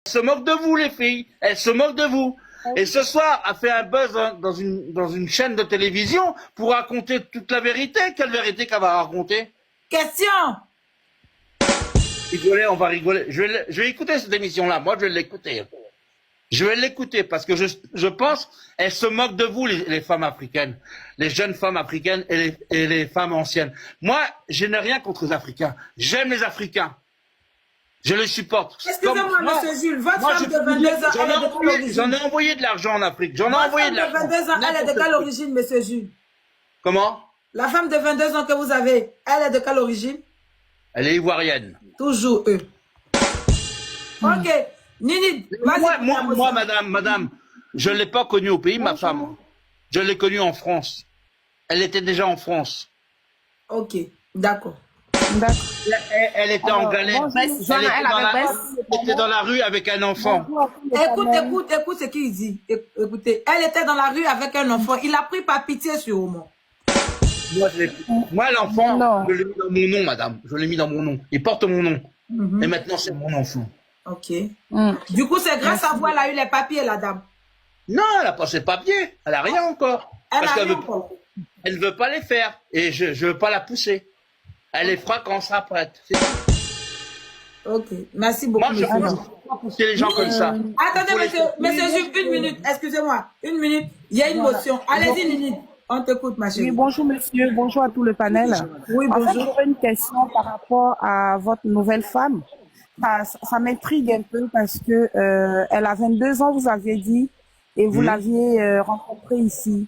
se moque de vous, les filles. Elle se moque de vous. Et ce soir, a fait un buzz dans une chaîne de télévision pour raconter toute la vérité. Quelle vérité qu'elle va raconter? Question. Rigoler, on va rigoler. Je vais écouter cette émission-là. Moi, je vais l'écouter. Je vais l'écouter parce que je pense, elle se moque de vous, les femmes africaines, les jeunes femmes africaines et les femmes anciennes. Moi, je n'ai rien contre les Africains. J'aime les Africains. Je les supporte. Excusez-moi, monsieur Jules, votre femme de 22 ans, elle est de quelle origine? J'en ai envoyé de l'argent en Afrique. J'en ai envoyé de l'argent. La femme de 22 ans, elle est de quelle origine, monsieur Jules? Comment? La femme de 22 ans que vous avez, elle est de quelle origine? Elle est ivoirienne. Toujours eux. Ok. Nini, moi, madame, je ne l'ai pas connue au pays, ma femme. Je l'ai connue en France. Elle était déjà en France. Ok, d'accord. Elle était en galère. Elle était dans la rue avec un enfant. Écoute ce qu'il dit. Écoutez, elle était dans la rue avec un enfant. Il a pris par pitié sur moi. Moi, l'enfant, je l'ai mis dans mon nom, madame. Je l'ai mis dans mon nom. Il porte mon nom. Et maintenant, c'est mon enfant. Ok. Du coup, c'est grâce à vous, elle a eu les papiers, la dame. Non, elle n'a pas ses papiers. Elle n'a rien encore. Elle ne veut pas les faire. Et je ne veux pas la pousser. Elle les fera quand on sera prête. Ok. Merci beaucoup. Moi, je ne veux pas pousser les gens comme ça. Attendez, monsieur Jules, une minute. Excusez-moi. Une minute. Il y a une motion. Allez-y, Nini. On t'écoute, ma chérie. Oui, bonjour monsieur, bonjour à tout le panel. Oui, bonjour. En fait, j'aurais une question par rapport à votre nouvelle femme. Ça m'intrigue un peu parce que elle a 22 ans, vous aviez dit, et vous l'aviez rencontrée ici.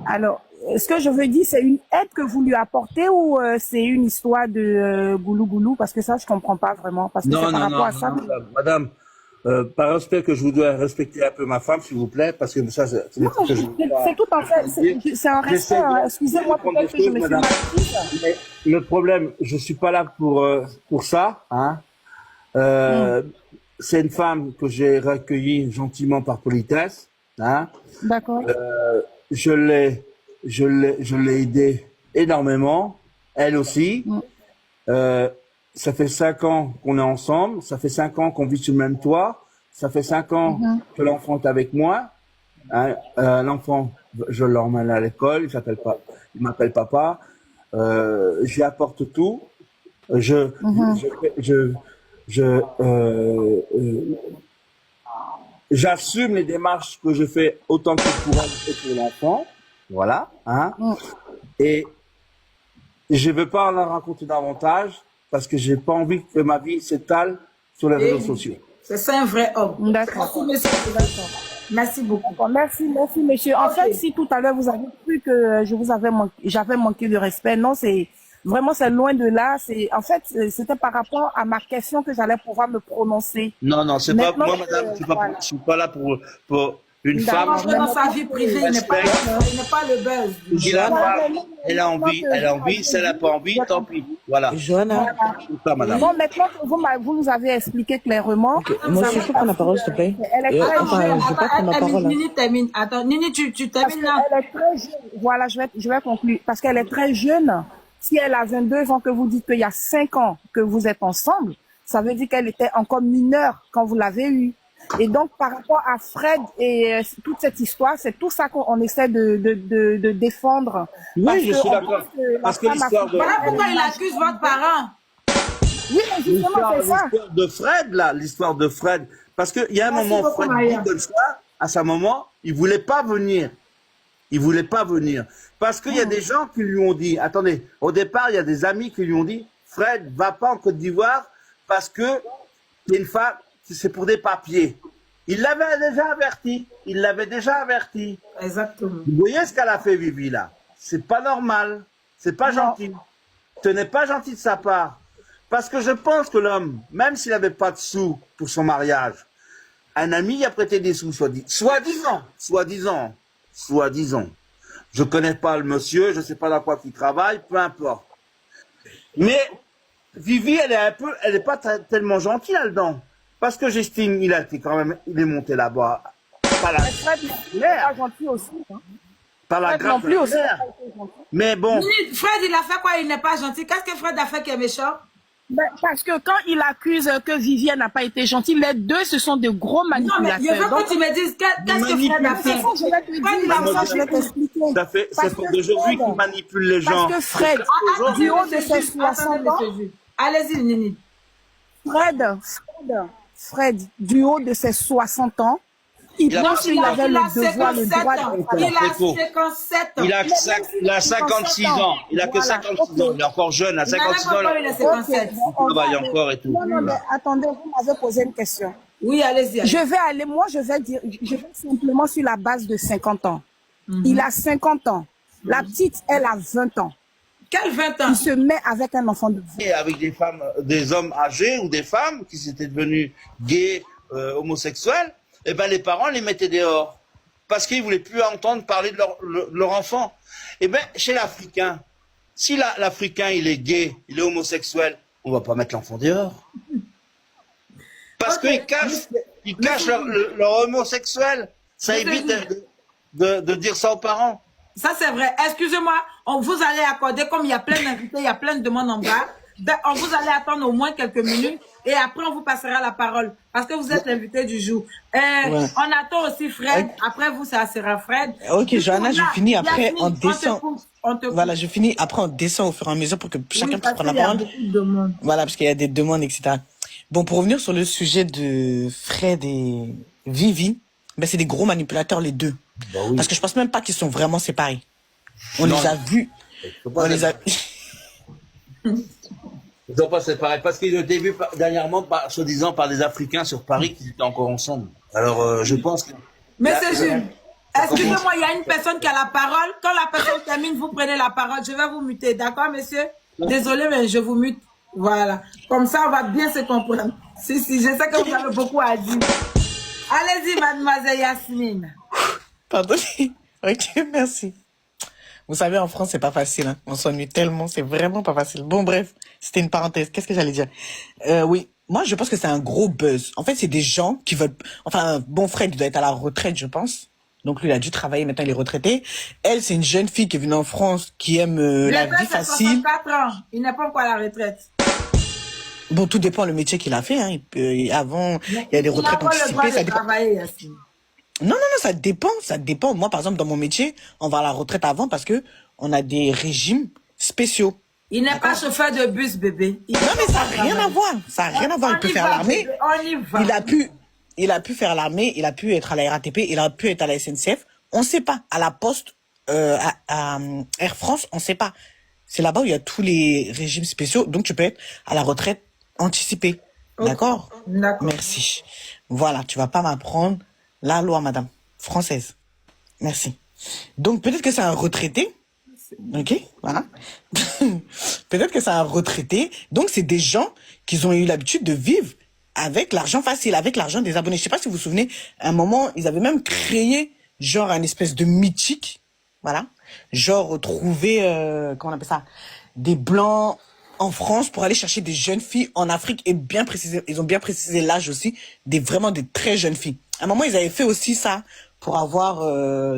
Alors, ce que je veux dire, c'est une aide que vous lui apportez ou c'est une histoire de goulou-goulou? Parce que ça, je comprends pas vraiment. Parce que c'est par rapport à ça. Madame. Par respect que je vous dois respecter un peu ma femme, s'il vous plaît, parce que ça, c'est tout en fait, c'est un respect. Hein. Excusez-moi, peut-être que je me suis mal prise. Mais le problème, je suis pas là pour ça. Hein. C'est une femme que j'ai recueillie gentiment par politesse. Hein. D'accord. Je l'ai aidée énormément, elle aussi. Ça fait 5 ans qu'on est ensemble, ça fait 5 ans qu'on vit sur le même toit, ça fait 5 ans que l'enfant est avec moi. Hein, l'enfant, je l'emmène à l'école, il m'appelle papa. J'y apporte tout. J'assume les démarches que je fais autant que pour elle et pour l'enfant. Voilà. Hein. Et je ne veux pas en raconter davantage. Parce que j'ai pas envie que ma vie s'étale sur les réseaux sociaux. C'est ça un vrai homme. D'accord. Merci, monsieur. Merci beaucoup. Merci, monsieur. En fait, si tout à l'heure vous avez cru que j'avais manqué de respect, non, c'est vraiment, c'est loin de là. En fait, c'était par rapport à ma question que j'allais pouvoir me prononcer. Non, c'est pas moi, madame. Je suis pas là pour une femme. Dans sa vie privée, il n'est pas le buzz. Elle a envie, si elle n'a pas envie, tant pis. Voilà. Johanna. Madame. Bon, maintenant que vous nous avez expliqué clairement. Moi aussi, je peux prendre la parole, s'il te plaît. Elle est très jeune. Je vais pas prendre la parole. Nini termine. Attends, Nini, tu termines là. Elle est très jeune. Voilà, je vais conclure. Parce qu'elle est très jeune. Si elle a 22 ans, que vous dites qu'il y a 5 ans que vous êtes ensemble, ça veut dire qu'elle était encore mineure quand vous l'avez eue. Et donc, par rapport à Fred et toute cette histoire, c'est tout ça qu'on essaie de défendre. Oui, je suis d'accord. Parce que l'histoire de... Voilà pourquoi il accuse votre parent. Oui, mais justement, c'est ça. L'histoire de Fred, là, l'histoire de Fred. Parce qu'il y a un moment, Fred dit comme ça, à sa maman, il voulait pas venir. Il voulait pas venir. Parce qu'il y a des gens qui lui ont dit, attendez, au départ, il y a des amis qui lui ont dit, Fred, va pas en Côte d'Ivoire parce que t'es une femme, c'est pour des papiers. Il l'avait déjà averti. Exactement. Vous voyez ce qu'elle a fait, Vivi, là? C'est pas normal. C'est pas gentil. Ce n'est pas gentil de sa part. Parce que je pense que l'homme, même s'il n'avait pas de sous pour son mariage, un ami a prêté des sous, soi-disant. Je connais pas le monsieur, je sais pas dans quoi il travaille, peu importe. Mais Vivi, elle est pas tellement gentille là-dedans. Parce que j'estime, il est monté là-bas. Par la Fred n'est pas gentil aussi. Hein. Par la grâce de la. Mais bon. Fred, il a fait quoi? Il n'est pas gentil. Qu'est-ce que Fred a fait qui est méchant? Ben, parce que quand il accuse que Viviane n'a pas été gentille, les deux, ce sont de gros Non, mais manipulateurs. je veux que tu me dises qu'est-ce que Fred a fait. Je vais te dire, je vais t'expliquer. C'est pour d'aujourd'hui qui manipule les gens. Parce que Fred, du haut de ses 60 ans, allez-y, Nini. Fred, du haut de ses 60 ans, il pense qu'il avait le devoir, le droit de... Il a 57 ans. Il a 56 ans. Il a que 56 ans. Il est encore jeune. À 56 ans, il a 57. il travaille encore et tout. Non, mais attendez, vous m'avez posé une question. Oui, allez-y. Je vais simplement sur la base de 50 ans. Il a 50 ans. La petite, elle a 20 ans. Quel 20 ans? Il se met avec un enfant de 20 ans. Et avec des femmes, des hommes âgés ou des femmes qui s'étaient devenus gays, homosexuels, eh ben les parents les mettaient dehors parce qu'ils voulaient plus entendre parler de leur enfant. Eh ben chez l'Africain, si l'Africain il est gay, il est homosexuel, on va pas mettre l'enfant dehors parce qu'ils cachent leur homosexuel. Ça évite de dire ça aux parents. Ça, c'est vrai. Excusez-moi, vous allez accorder, comme il y a plein d'invités, il y a plein de demandes en bas, on vous allez attendre au moins quelques minutes et après, on vous passera la parole parce que vous êtes l'invité du jour. On attend aussi Fred. Après vous, ça sera Fred. Ok, Johanna, je finis après Yasmine, en descend. Voilà, je finis après en descend au fur et à mesure pour que chacun puisse prendre la parole. Voilà, parce qu'il y a des demandes, etc. Bon, pour revenir sur le sujet de Fred et Vivi, ben c'est des gros manipulateurs les deux. Bah oui. Parce que je pense même pas qu'ils sont vraiment séparés. On les a vus. On les a... Ils sont pas séparés parce qu'ils ont été vus dernièrement, soi-disant, par des Africains sur Paris qui étaient encore ensemble. Alors, je pense que... Monsieur Jules, excusez-moi, il y a une personne qui a la parole. Quand la personne termine, vous prenez la parole. Je vais vous muter, d'accord, monsieur? Désolé, mais je vous mute. Voilà. Comme ça, on va bien se comprendre. Si, je sais que vous avez beaucoup à dire. Allez-y, mademoiselle Yasmine. Pardon. Ok, merci. Vous savez, en France, c'est pas facile. Hein. On s'ennuie tellement, c'est vraiment pas facile. Bon, bref, c'était une parenthèse. Qu'est-ce que j'allais dire? Oui, moi, je pense que c'est un gros buzz. En fait, c'est des gens qui veulent... Enfin, bon, Fred, il doit être à la retraite, je pense. Donc, lui, il a dû travailler, maintenant, il est retraité. Elle, c'est une jeune fille qui est venue en France, qui aime la vie facile. 64 ans. Il n'est pas encore à la retraite. Bon, tout dépend le métier qu'il a fait. Hein. Avant, il y a des retraites anticipées. Ça dépend. Non, ça dépend. Moi, par exemple, dans mon métier, on va à la retraite avant parce que on a des régimes spéciaux. Il n'est pas chauffeur de bus, bébé. Non, mais ça n'a rien à voir. Ça n'a rien à voir. Il peut faire l'armée. Il a pu faire l'armée. Il a pu être à la RATP. Il a pu être à la SNCF. On ne sait pas. À la Poste, à Air France, on ne sait pas. C'est là-bas où il y a tous les régimes spéciaux. Donc, tu peux être à la retraite anticipée. D'accord? D'accord. Merci. Voilà, tu vas pas m'apprendre la loi, madame, française. Merci. Donc, peut-être que c'est un retraité. Ok, voilà. Peut-être que c'est un retraité. Donc, c'est des gens qui ont eu l'habitude de vivre avec l'argent facile, avec l'argent des abonnés. Je sais pas si vous vous souvenez, à un moment, ils avaient même créé, genre, un espèce de mythique. Voilà. Genre, trouver, comment on appelle ça? Des blancs en France pour aller chercher des jeunes filles en Afrique et bien préciser, ils ont bien précisé l'âge aussi, vraiment des très jeunes filles. À un moment, ils avaient fait aussi ça pour avoir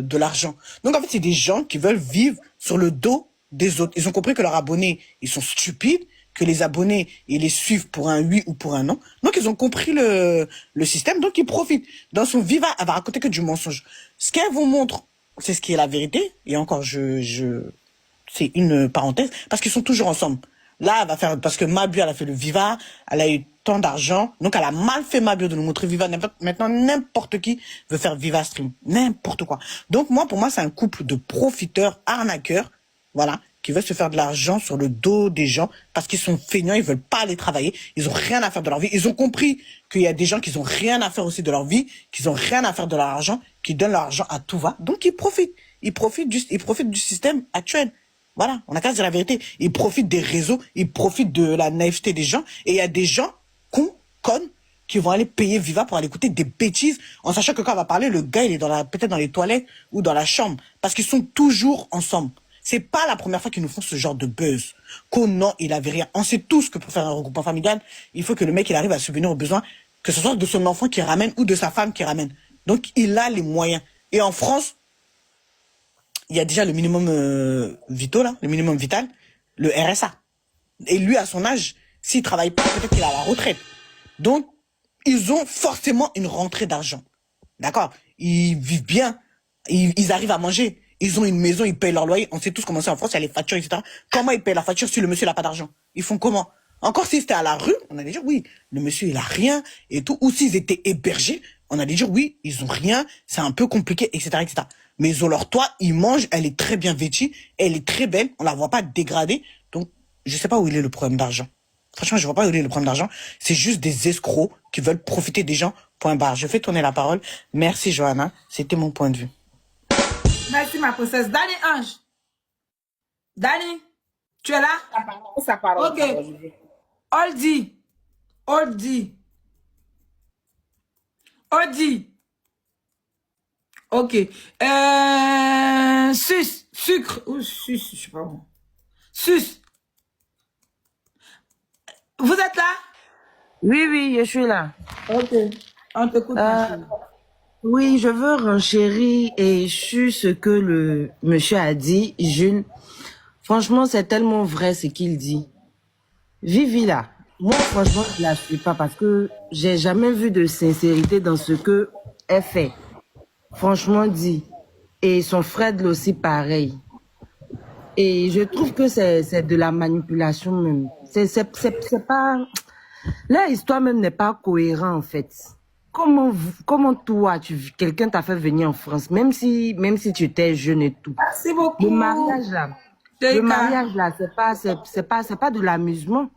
de l'argent. Donc, en fait, c'est des gens qui veulent vivre sur le dos des autres. Ils ont compris que leurs abonnés, ils sont stupides, que les abonnés, ils les suivent pour un oui ou pour un non. Donc, ils ont compris le système, donc ils profitent. Dans son Viva, elle va raconter que du mensonge. Ce qu'elle vous montre, c'est ce qui est la vérité. Et encore, c'est une parenthèse, parce qu'ils sont toujours ensemble. Là, elle va faire, parce que Mabu, elle a fait le Viva, elle a eu tant d'argent, donc elle a mal fait Mabu de nous montrer Viva. Maintenant, n'importe qui veut faire Viva Stream. N'importe quoi. Donc pour moi, c'est un couple de profiteurs, arnaqueurs, voilà, qui veulent se faire de l'argent sur le dos des gens, parce qu'ils sont feignants, ils veulent pas aller travailler, ils ont rien à faire de leur vie. Ils ont compris qu'il y a des gens qui ont rien à faire aussi de leur vie, qu'ils ont rien à faire de leur argent, qui donnent leur argent à tout va, donc ils profitent. Ils profitent du système actuel. Voilà, on a qu'à dire la vérité. Ils profitent des réseaux, ils profitent de la naïveté des gens. Et il y a des gens connes, qui vont aller payer Viva pour aller écouter des bêtises, en sachant que quand on va parler, le gars, il est peut-être dans les toilettes ou dans la chambre. Parce qu'ils sont toujours ensemble. C'est pas la première fois qu'ils nous font ce genre de buzz. Qu'au non, il avait rien. On sait tous que pour faire un regroupement familial, il faut que le mec, il arrive à subvenir aux besoins, que ce soit de son enfant qui ramène ou de sa femme qui ramène. Donc, il a les moyens. Et en France, il y a déjà le minimum vital, le minimum vital, le RSA. Et lui, à son âge, S'il travaille pas, peut-être qu'il est à la retraite. Donc, ils ont forcément une rentrée d'argent. D'accord? Ils vivent bien. Ils arrivent à manger. Ils ont une maison, ils payent leur loyer. On sait tous comment c'est en France, il y a les factures, etc. Comment ils payent la facture si le monsieur n'a pas d'argent? Ils font comment? Encore si c'était à la rue, on allait dire oui, le monsieur il a rien et tout. Ou s'ils étaient hébergés, on allait dire oui, ils ont rien, c'est un peu compliqué, etc., etc. Mais ils ont leur toit, ils mangent, elle est très bien vêtue, elle est très belle, on la voit pas dégradée. Donc, je sais pas où il est le problème d'argent. Franchement, je vois pas où il est le problème d'argent. C'est juste des escrocs qui veulent profiter des gens. Point barre. Je fais tourner la parole. Merci, Johanna. C'était mon point de vue. Merci, ma princesse. Dani Ange. Dani, tu es là? Sa parole. Ok. Oldie. Oldie. Oldie. Ok. Sus. Sucre. Ou sus, je sais pas. Sus. Vous êtes là? Oui, oui, je suis là. Ok. On t'écoute. ma chérie. Oui, je veux renchérir et sur ce que le monsieur a dit, Jules. Franchement, c'est tellement vrai ce qu'il dit. Vivi là, moi franchement, je la suis pas parce que j'ai jamais vu de sincérité dans ce que elle fait. Franchement dit. Et son frère aussi pareil. Et je trouve que c'est de la manipulation même. C'est pas... Leur histoire même n'est pas cohérente en fait. Comment toi, quelqu'un t'a fait venir en France, même si tu étais jeune et tout. Merci beaucoup. Le mariage là, c'est pas de l'amusement.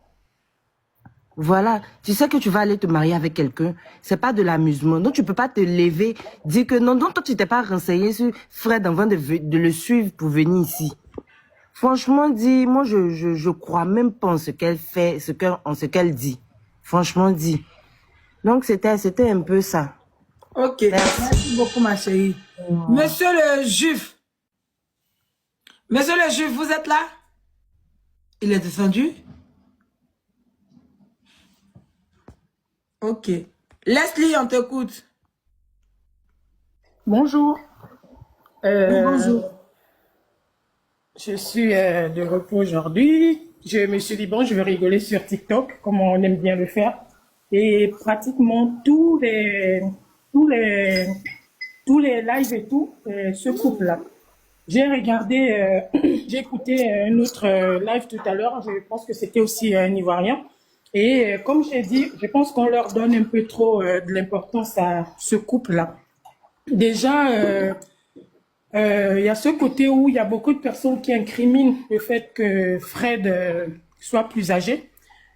Voilà, tu sais que tu vas aller te marier avec quelqu'un, c'est pas de l'amusement. Donc tu peux pas te lever, dire que non, toi tu t'es pas renseigné sur Fred avant de le suivre pour venir ici. Franchement dit, moi je crois même pas en ce qu'elle fait, en ce qu'elle dit. Franchement dit. Donc c'était un peu ça. Ok, merci beaucoup ma chérie. Monsieur le juif. Monsieur le juif, vous êtes là? Il est descendu? Ok. Leslie, on t'écoute. Bonjour. Bonjour. Je suis de repos aujourd'hui. Je me suis dit, bon, je vais rigoler sur TikTok, comme on aime bien le faire. Et pratiquement tous les lives et tout, ce couple-là. J'ai regardé, j'ai écouté un autre live tout à l'heure. Je pense que c'était aussi un Ivoirien. Et comme j'ai dit, je pense qu'on leur donne un peu trop de l'importance à ce couple-là. Déjà, il y a ce côté où il y a beaucoup de personnes qui incriminent le fait que Fred soit plus âgé.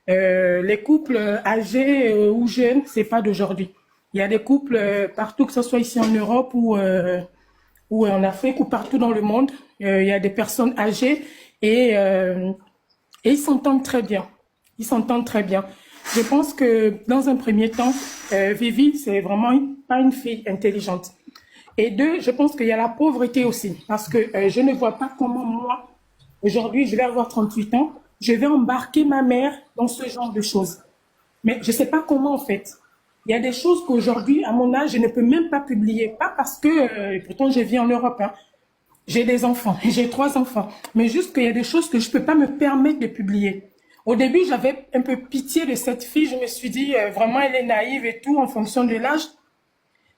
Les couples âgés ou jeunes, c'est pas d'aujourd'hui. Il y a des couples partout, que ce soit ici en Europe ou en Afrique ou partout dans le monde. Il y a des personnes âgées et ils s'entendent très bien. Ils s'entendent très bien. Je pense que dans un premier temps, Vivi, c'est vraiment pas une fille intelligente. Et deux, je pense qu'il y a la pauvreté aussi. Parce que je ne vois pas comment moi, aujourd'hui, je vais avoir 38 ans, je vais embarquer ma mère dans ce genre de choses. Mais je ne sais pas comment en fait. Il y a des choses qu'aujourd'hui, à mon âge, je ne peux même pas publier. Pas parce que, pourtant je vis en Europe, hein. J'ai des enfants, j'ai 3 enfants. Mais juste qu'il y a des choses que je ne peux pas me permettre de publier. Au début, j'avais un peu pitié de cette fille. Je me suis dit, vraiment, elle est naïve et tout en fonction de l'âge.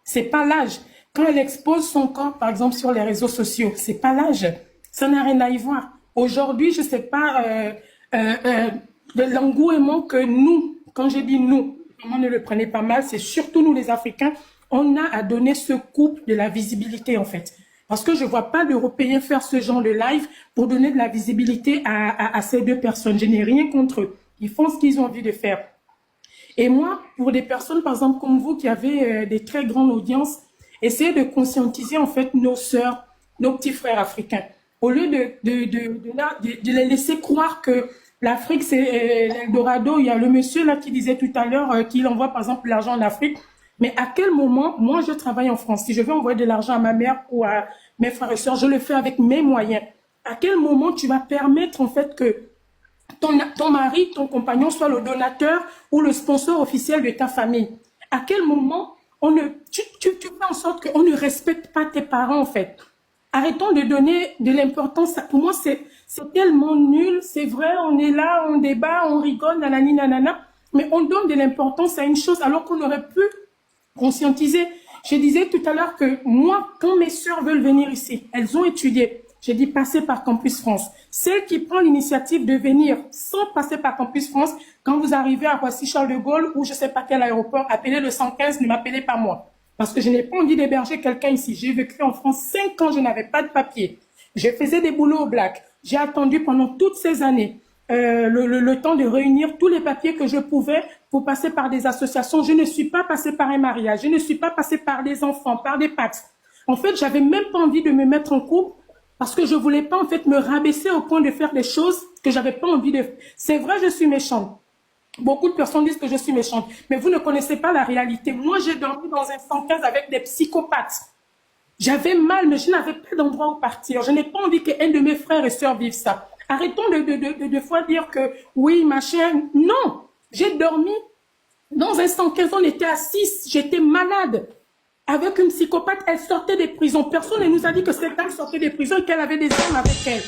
C'est pas l'âge. Quand elle expose son corps, par exemple, sur les réseaux sociaux, c'est pas l'âge. Ça n'a rien à y voir. Aujourd'hui, je sais pas de l'engouement que nous, quand je dis nous, comment ne le prenez pas mal, c'est surtout nous les Africains, on a à donner ce couple de la visibilité en fait. Parce que je vois pas d'Européens faire ce genre de live pour donner de la visibilité à ces deux personnes. Je n'ai rien contre eux. Ils font ce qu'ils ont envie de faire. Et moi, pour des personnes, par exemple, comme vous, qui avez des très grandes audiences, essayez de conscientiser en fait nos sœurs, nos petits frères africains. Au lieu de les laisser croire que l'Afrique, c'est l'Eldorado. Il y a le monsieur là qui disait tout à l'heure qu'il envoie par exemple l'argent en Afrique. Mais à quel moment, moi je travaille en France, si je veux envoyer de l'argent à ma mère ou à mes frères et sœurs, je le fais avec mes moyens. À quel moment tu vas permettre en fait que ton mari, ton compagnon soit le donateur ou le sponsor officiel de ta famille? À quel moment tu fais en sorte qu'on ne respecte pas tes parents en fait? Arrêtons de donner de l'importance. Pour moi, C'est tellement nul, c'est vrai, on est là, on débat, on rigole, nanani, nanana, mais on donne de l'importance à une chose alors qu'on aurait pu conscientiser. Je disais tout à l'heure que moi, quand mes sœurs veulent venir ici, elles ont étudié. J'ai dit passer par Campus France. Celle qui prend l'initiative de venir sans passer par Campus France, quand vous arrivez à Roissy-Charles de Gaulle ou je sais pas quel aéroport, appelez le 115, ne m'appelez pas moi. Parce que je n'ai pas envie d'héberger quelqu'un ici. J'ai vécu en France 5 ans, je n'avais pas de papier. Je faisais des boulots au black. J'ai attendu pendant toutes ces années le temps de réunir tous les papiers que je pouvais pour passer par des associations. Je ne suis pas passée par un mariage. Je ne suis pas passée par des enfants, par des pax. En fait, j'avais même pas envie de me mettre en couple parce que je voulais pas en fait me rabaisser au point de faire des choses que j'avais pas envie de faire. C'est vrai, je suis méchante. Beaucoup de personnes disent que je suis méchante, mais vous ne connaissez pas la réalité. Moi, j'ai dormi dans un 115 avec des psychopathes. J'avais mal, mais je n'avais pas d'endroit où partir. Je n'ai pas envie qu'un de mes frères et sœurs vive ça. Arrêtons de fois dire que oui, machin. Non, j'ai dormi dans un 115, on était à 6, j'étais malade. Avec une psychopathe, elle sortait des prisons. Personne ne nous a dit que cette dame sortait des prisons et qu'elle avait des armes avec elle.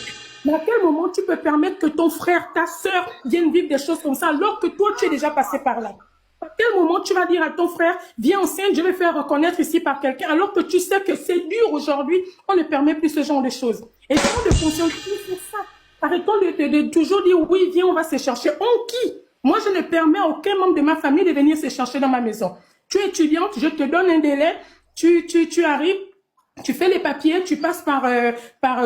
Mais à quel moment tu peux permettre que ton frère, ta sœur viennent vivre des choses comme ça alors que toi, tu es déjà passé par là? À quel moment tu vas dire à ton frère, viens enceinte, je vais faire reconnaître ici par quelqu'un, alors que tu sais que c'est dur aujourd'hui, on ne permet plus ce genre de choses. Et tant de conscientiser sur ça. Arrêtons de toujours dire, oui, viens, on va se chercher. On qui? Moi, je ne permets à aucun membre de ma famille de venir se chercher dans ma maison. Tu es étudiante, je te donne un délai, tu arrives, tu fais les papiers, tu passes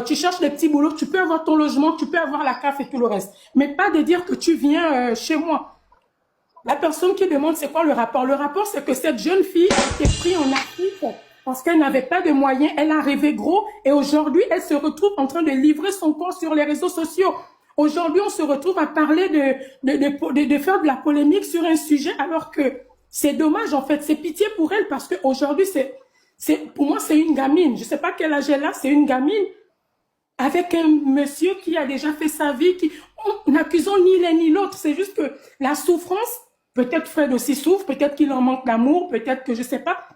tu cherches des petits boulots, tu peux avoir ton logement, tu peux avoir la CAF et tout le reste. Mais pas de dire que tu viens chez moi. La personne qui demande c'est quoi le rapport? Le rapport, c'est que cette jeune fille a été prise en Afrique parce qu'elle n'avait pas de moyens, elle a rêvé gros et aujourd'hui, elle se retrouve en train de livrer son corps sur les réseaux sociaux. Aujourd'hui, on se retrouve à parler de faire de la polémique sur un sujet alors que c'est dommage en fait, c'est pitié pour elle parce qu'aujourd'hui, pour moi, c'est une gamine. Je sais pas quel âge elle a, c'est une gamine avec un monsieur qui a déjà fait sa vie, n'accusons ni l'un ni l'autre. C'est juste que la souffrance, peut-être Fred aussi souffre, peut-être qu'il en manque d'amour, peut-être que je sais pas.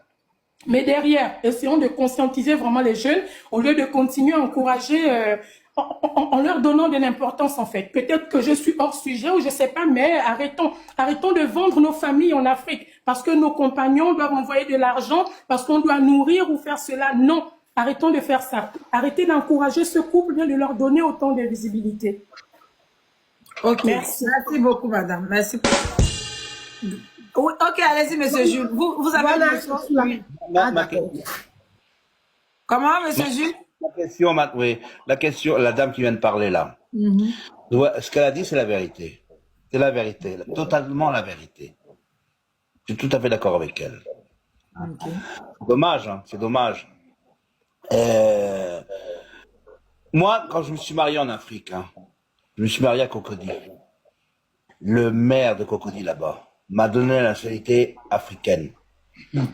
Mais derrière, essayons de conscientiser vraiment les jeunes au lieu de continuer à encourager en leur donnant de l'importance en fait. Peut-être que je suis hors sujet ou je sais pas, mais arrêtons de vendre nos familles en Afrique parce que nos compagnons doivent envoyer de l'argent, parce qu'on doit nourrir ou faire cela. Non, arrêtons de faire ça. Arrêtez d'encourager ce couple, bien de leur donner autant de visibilité. Ok, merci beaucoup madame, merci. Oui, ok, allez-y monsieur Jules, vous avez une question? Oui. Comment monsieur Jules? La question, la dame qui vient de parler là, ce qu'elle a dit, c'est la vérité. C'est la vérité, totalement la vérité. Je suis tout à fait d'accord avec elle. Okay. Dommage, hein, c'est dommage. Moi, quand je me suis marié en Afrique, hein, je me suis marié à Cocody. Le maire de Cocody là-bas m'a donné la nationalité africaine.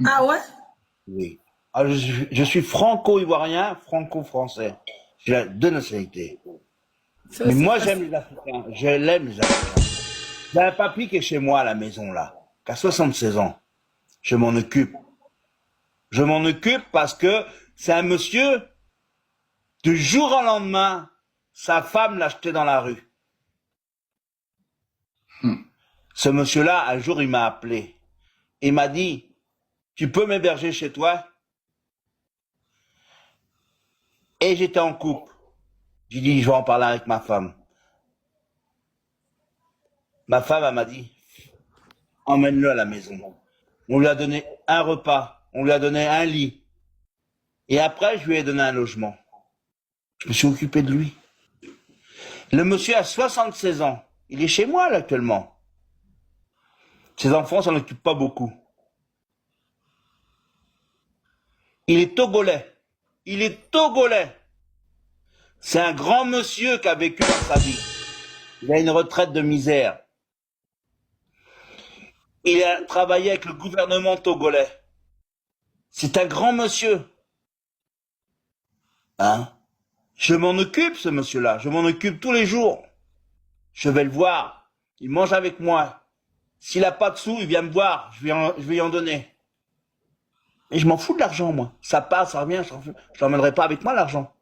Ah ouais? Oui. Alors, je suis franco-ivoirien, franco-français. J'ai 2 nationalités. Mais moi, j'aime les Africains. Je l'aime les Africains. J'ai un papy qui est chez moi à la maison, là, qui a 76 ans. Je m'en occupe. Je m'en occupe parce que c'est un monsieur, du jour au lendemain, sa femme l'a jeté dans la rue. Ce monsieur-là, un jour, il m'a appelé. Il m'a dit, tu peux m'héberger chez toi? Et j'étais en couple. J'ai dit, je vais en parler avec ma femme. Ma femme, elle m'a dit, emmène-le à la maison. On lui a donné un repas, on lui a donné un lit. Et après, je lui ai donné un logement. Je me suis occupé de lui. Le monsieur a 76 ans. Il est chez moi, là, actuellement. Ses enfants s'en occupent pas beaucoup. Il est togolais. Il est togolais. C'est un grand monsieur qui a vécu dans sa vie. Il a une retraite de misère. Il a travaillé avec le gouvernement togolais. C'est un grand monsieur. Hein? Je m'en occupe, ce monsieur-là. Je m'en occupe tous les jours. Je vais le voir. Il mange avec moi. S'il n'a pas de sous, il vient me voir. Je vais lui en donner. Et je m'en fous de l'argent, moi. Ça passe, ça revient. Je l'emmènerai pas avec moi, l'argent.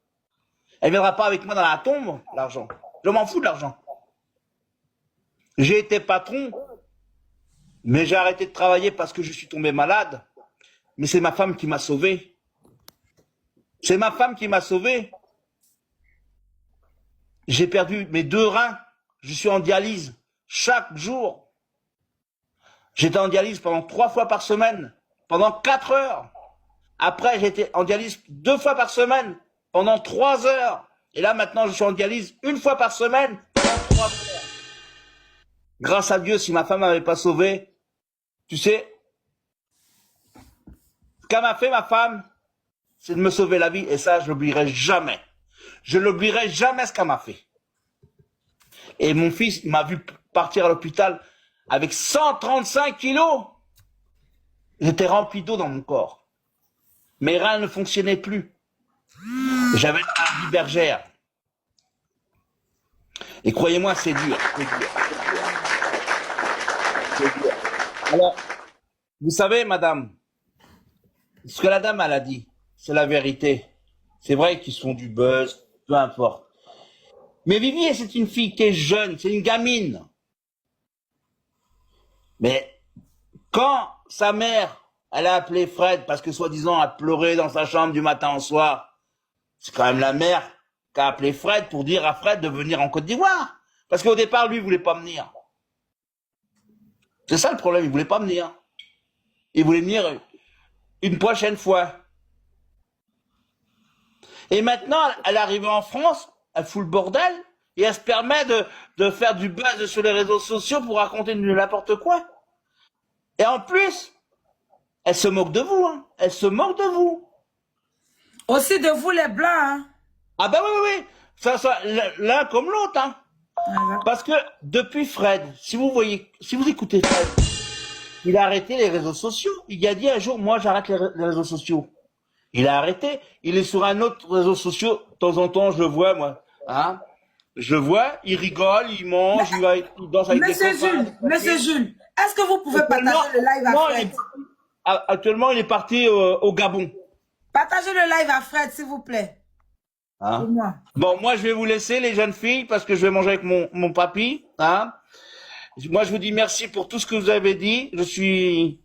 Elle viendra pas avec moi dans la tombe, l'argent. Je m'en fous de l'argent. J'ai été patron, mais j'ai arrêté de travailler parce que je suis tombé malade. Mais c'est ma femme qui m'a sauvé. C'est ma femme qui m'a sauvé. J'ai perdu mes 2 reins. Je suis en dialyse chaque jour. J'étais en dialyse pendant 3 fois par semaine, pendant 4 heures. Après, j'étais en dialyse 2 fois par semaine, pendant 3 heures. Et là, maintenant, je suis en dialyse 1 fois par semaine, pendant 3 heures. Grâce à Dieu, si ma femme m'avait pas sauvé, tu sais, ce qu'a m'a fait ma femme, c'est de me sauver la vie. Et ça, je l'oublierai jamais. Je l'oublierai jamais ce qu'elle m'a fait. Et mon fils, il m'a vu partir à l'hôpital avec 135 kilos. J'étais rempli d'eau dans mon corps. Mes reins ne fonctionnaient plus. J'avais la vie bergère. Et croyez-moi, c'est dur. C'est dur. C'est dur. Alors, vous savez, madame, ce que la dame, elle a dit, c'est la vérité. C'est vrai qu'ils se font du buzz, peu importe. Mais Vivi, c'est une fille qui est jeune, c'est une gamine. Mais quand sa mère, elle a appelé Fred parce que soi-disant elle pleurait dans sa chambre du matin au soir, c'est quand même la mère qui a appelé Fred pour dire à Fred de venir en Côte d'Ivoire. Parce qu'au départ, lui, il voulait pas venir. C'est ça le problème, il voulait pas venir. Il voulait venir une prochaine fois. Et maintenant, elle est arrivée en France, elle fout le bordel, et elle se permet de faire du buzz sur les réseaux sociaux pour raconter n'importe quoi. Et en plus, elle se moque de vous, hein. Elle se moque de vous. Aussi de vous les blancs, hein. Ah ben oui. Ça, l'un comme l'autre, hein. Voilà. Parce que depuis Fred, si vous écoutez Fred, il a arrêté les réseaux sociaux. Il a dit un jour, moi j'arrête les réseaux sociaux. Il a arrêté. Il est sur un autre réseau social. De temps en temps, je le vois, moi. Hein? Je le vois, il rigole, il mange, il danse avec des copains. Monsieur Jules, est-ce que vous pouvez partager le live à Fred? Actuellement, il est parti au Gabon. Partagez le live à Fred, s'il vous plaît. Hein? Bon, moi, je vais vous laisser, les jeunes filles, parce que je vais manger avec mon papy. Hein? Moi, je vous dis merci pour tout ce que vous avez dit. Je suis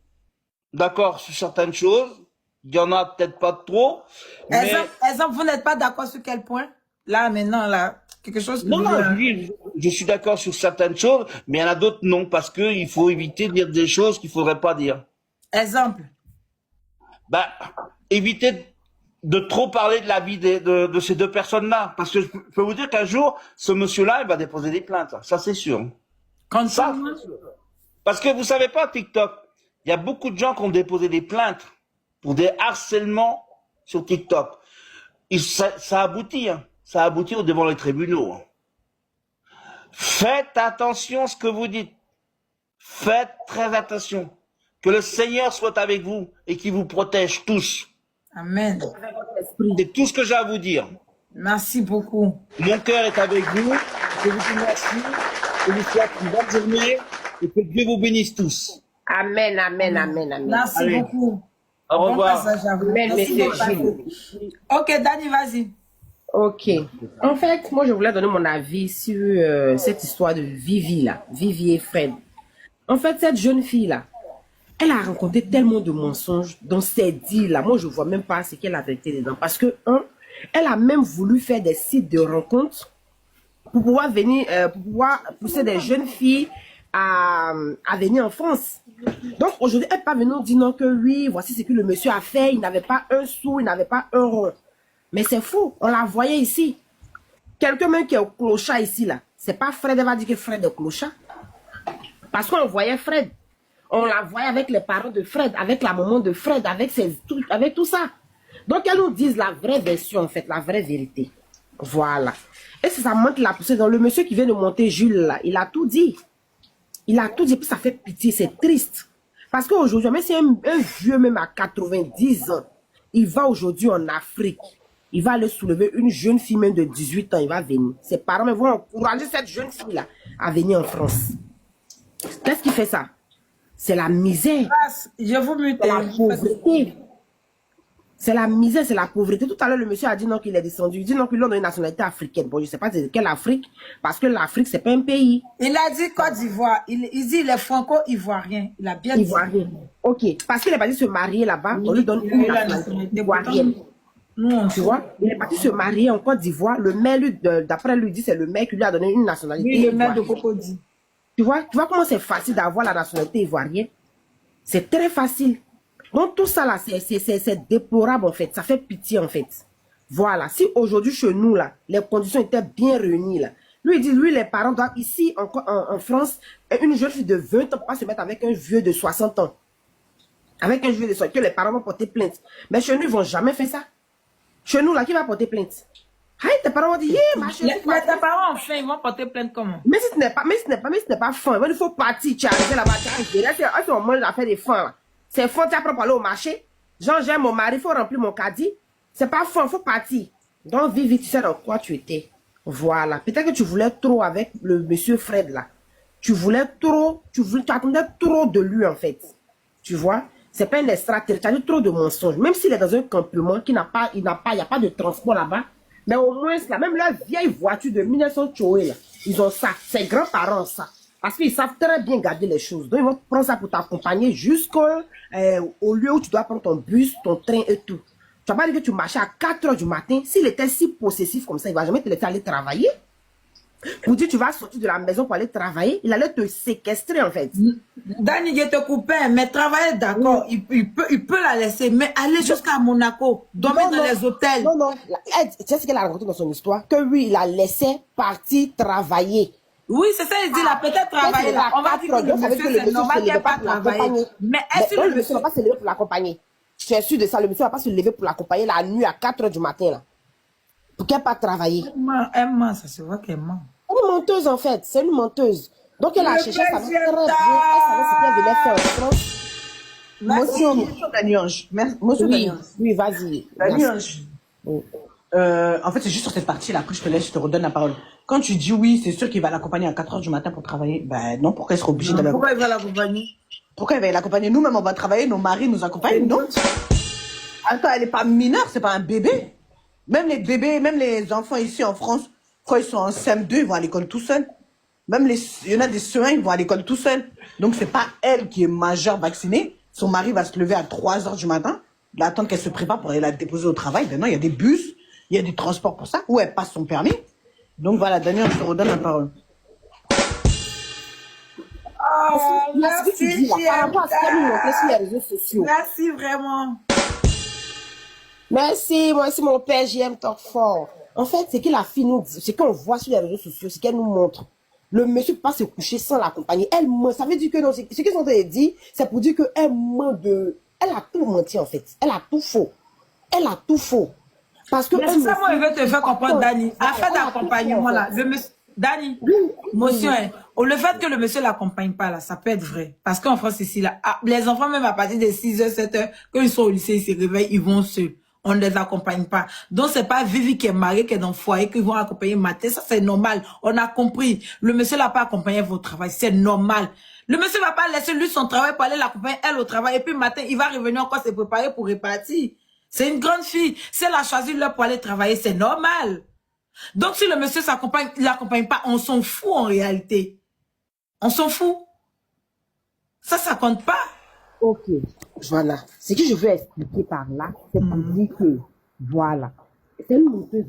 d'accord sur certaines choses. Il y en a peut-être pas trop. Mais... Exemple, vous n'êtes pas d'accord sur quel point? Là, maintenant, là, quelque chose... Non, je suis d'accord sur certaines choses, mais il y en a d'autres non, parce qu'il faut éviter de dire des choses qu'il faudrait pas dire. Exemple? Bah, éviter de trop parler de la vie de ces 2 personnes-là. Parce que je peux vous dire qu'un jour, ce monsieur-là, il va déposer des plaintes. Ça, c'est sûr. Quand ça? Parce que vous savez pas, TikTok, il y a beaucoup de gens qui ont déposé des plaintes pour des harcèlements sur TikTok. Et ça aboutit, hein. Ça aboutit devant les tribunaux. Hein. Faites attention à ce que vous dites. Faites très attention. Que le Seigneur soit avec vous et qu'il vous protège tous. Amen. C'est tout ce que j'ai à vous dire. Merci beaucoup. Mon cœur est avec vous. Je vous dis merci. Je vous souhaite une bonne journée et que Dieu vous bénisse tous. Amen, amen, amen, amen. Merci Allez. beaucoup. Au revoir. Amen, monsieur Gilles. Ok, Dani, vas-y. Ok. En fait, moi, je voulais donner mon avis sur cette histoire de Vivi, là. Vivi et Fred. En fait, cette jeune fille-là, elle a rencontré tellement de mensonges dans ses dits, là. Moi, je vois même pas ce qu'elle a vérité dedans. Parce que, elle a même voulu faire des sites de rencontres pour pouvoir venir, pour pouvoir pousser des jeunes filles à venir en France. Donc, aujourd'hui, elle n'est pas venue nous dire non que oui, voici ce que le monsieur a fait. Il n'avait pas un sou, il n'avait pas un rond. Mais c'est fou, on la voyait ici. Quelqu'un même qui est au clochard ici, là. C'est pas Fred, elle va dire que Fred est au clochard. Parce qu'on voyait Fred. On la voyait avec les parents de Fred, avec la maman de Fred, avec tout ça. Donc, elles nous disent la vraie version, en fait, la vraie vérité. Voilà. Et si ça monte la poussée dans le monsieur qui vient de monter, Jules, là, il a tout dit. Il a tout dit, puis ça fait pitié, c'est triste. Parce qu'aujourd'hui, même si un vieux, même à 90 ans, il va aujourd'hui en Afrique, il va aller soulever une jeune fille même de 18 ans, il va venir. Ses parents vont encourager cette jeune fille-là à venir en France. Qu'est-ce qui fait ça? C'est la misère. Je vous mute. C'est la pauvreté. C'est la misère, c'est la pauvreté. Tout à l'heure, le monsieur a dit non qu'il est descendu. Il dit non qu'il a une nationalité africaine. Bon, je ne sais pas de quelle Afrique, parce que l'Afrique, c'est pas un pays. Il a dit Côte d'Ivoire. Il dit il est franco-ivoirien. Il a bien dit. Ivoirien. Ok. Parce qu'il est parti se marier là-bas, on lui donne une nationalité ivoirienne. Tu vois, il est parti se marier en Côte d'Ivoire. Le maire, d'après lui, dit c'est le maire qui lui a donné une nationalité Oui, le maire de ivoirienne. Cocody. Tu vois comment c'est facile d'avoir la nationalité ivoirienne? C'est très facile. Donc tout ça là, c'est déplorable en fait. Ça fait pitié en fait. Voilà. Si aujourd'hui chez nous là, les conditions étaient bien réunies là. Lui il dit, lui les parents doivent ici en France, une jeune fille de 20 ans ne peut pas se mettre avec un vieux de 60 ans. Avec un vieux de 60 ans, que les parents vont porter plainte. Mais chez nous, ils vont jamais faire ça. Chez nous là, qui va porter plainte? Hey, tes parents vont dire, yeah, ma chérie. Mais tes parents enfin, ils vont porter plainte comment? Mais si ce n'est pas fin, il faut partir, tu as arrivé là-bas, tu as arrivé là, c'est au moins d'affaire des fins là. C'est fond, tu as propre aller au marché. Genre, j'aime mon mari, il faut remplir mon caddie. C'est pas fond, il faut partir. Donc, Vivi, tu sais dans quoi tu étais. Voilà. Peut-être que tu voulais trop avec le monsieur Fred là. Tu voulais trop, tu attendais trop de lui en fait. Tu vois? C'est pas un extraterrestre, tu as dit trop de mensonges. Même s'il est dans un campement, il n'y a pas de transport là-bas. Mais au moins, là, même leur vieille voiture de 1900 Choé, là, ils ont ça. Ses grands-parents ont ça. Parce qu'ils savent très bien garder les choses. Donc, ils vont prendre ça pour t'accompagner jusqu'au lieu où tu dois prendre ton bus, ton train et tout. Tu vas pas dire que tu marchais à 4 h du matin. S'il était si possessif comme ça, il ne va jamais te laisser aller travailler. Pour dire tu vas sortir de la maison pour aller travailler, il allait te séquestrer en fait. Dani, je te coupais, mais travailler d'accord, il peut la laisser, mais aller jusqu'à Monaco, dormir dans les hôtels. Non. Tu sais ce qu'elle a raconté dans son histoire? Que lui, il la laissait partir travailler. Oui, c'est ça, il dit, il a peut-être travaillé là. On va dire que le monsieur, c'est normal qu'il n'ait pas travaillé. Mais est-ce que le monsieur ne va pas se lever pour l'accompagner? Je suis sûr de ça, le monsieur ne va pas se lever pour l'accompagner la nuit à 4 h du matin là. Pour qu'elle pas travailler. Elle ment, ça se voit qu'elle ment. Elle est une menteuse en fait, c'est une menteuse. Donc elle a cherché sa très bien, elle savait ce qu'elle venait faire en France. Motion Daniange. Oui, vas-y. Daniange. En fait, c'est juste sur cette partie-là, après je te laisse, je te redonne la parole. Quand tu dis oui, c'est sûr qu'il va l'accompagner à 4 h du matin pour travailler, ben non, pourquoi il sera obligé d'aller Pourquoi il va l'accompagner? Pourquoi il va l'accompagner? Nous-mêmes, on va travailler, nos maris nous accompagnent, non? Attends, elle n'est pas mineure, c'est pas un bébé. Même les bébés, même les enfants ici en France, quand ils sont en CM2, ils vont à l'école tout seuls. Même il y en a des CE1, ils vont à l'école tout seuls. Donc, c'est pas elle qui est majeure vaccinée. Son mari va se lever à 3 h du matin, l'attendre qu'elle se prépare pour aller la déposer au travail. Ben non, il y a des bus, il y a des transports pour ça, où elle passe son permis. Donc voilà, Daniel, je te redonne la parole. Merci, par rapport à ce qu'elle nous montrait sur les réseaux sociaux. Merci vraiment. Merci, moi aussi mon père, j'aime tant fort. En fait, c'est que la fille nous dit, c'est qu'on voit sur les réseaux sociaux, c'est qu'elle nous montre. Le monsieur ne peut pas se coucher sans l'accompagner. Elle ment. Ça veut dire que non, ce qu'ils sont en train de dire, c'est pour dire qu'elle ment de. Elle a tout menti en fait. Elle a tout faux. Elle a tout faux. Parce que. Mais c'est ça, moi, je veux te faire comprendre, Dani. Afin d'accompagnement là, le monsieur. Dani, motion, le fait que le monsieur l'accompagne pas là, ça peut être vrai. Parce qu'en France ici là, les enfants même à partir de 6 h, 7 h, quand ils sont au lycée, ils se réveillent, ils vont seuls. On ne les accompagne pas. Donc, c'est pas Vivi qui est mariée, qui est dans le foyer, qu'ils vont accompagner Mathé. Ça, c'est normal. On a compris. Le monsieur l'a pas accompagné votre travail. C'est normal. Le monsieur va pas laisser lui son travail pour aller l'accompagner, elle au travail. Et puis, matin, il va revenir encore se préparer pour repartir. C'est une grande fille. Si elle a choisi l'heure pour aller travailler, c'est normal. Donc, si le monsieur s'accompagne, il l'accompagne pas, on s'en fout en réalité. On s'en fout. Ça compte pas. Ok, voilà. Ce que je veux expliquer par là, c'est pour dire que, voilà, c'est une menteuse.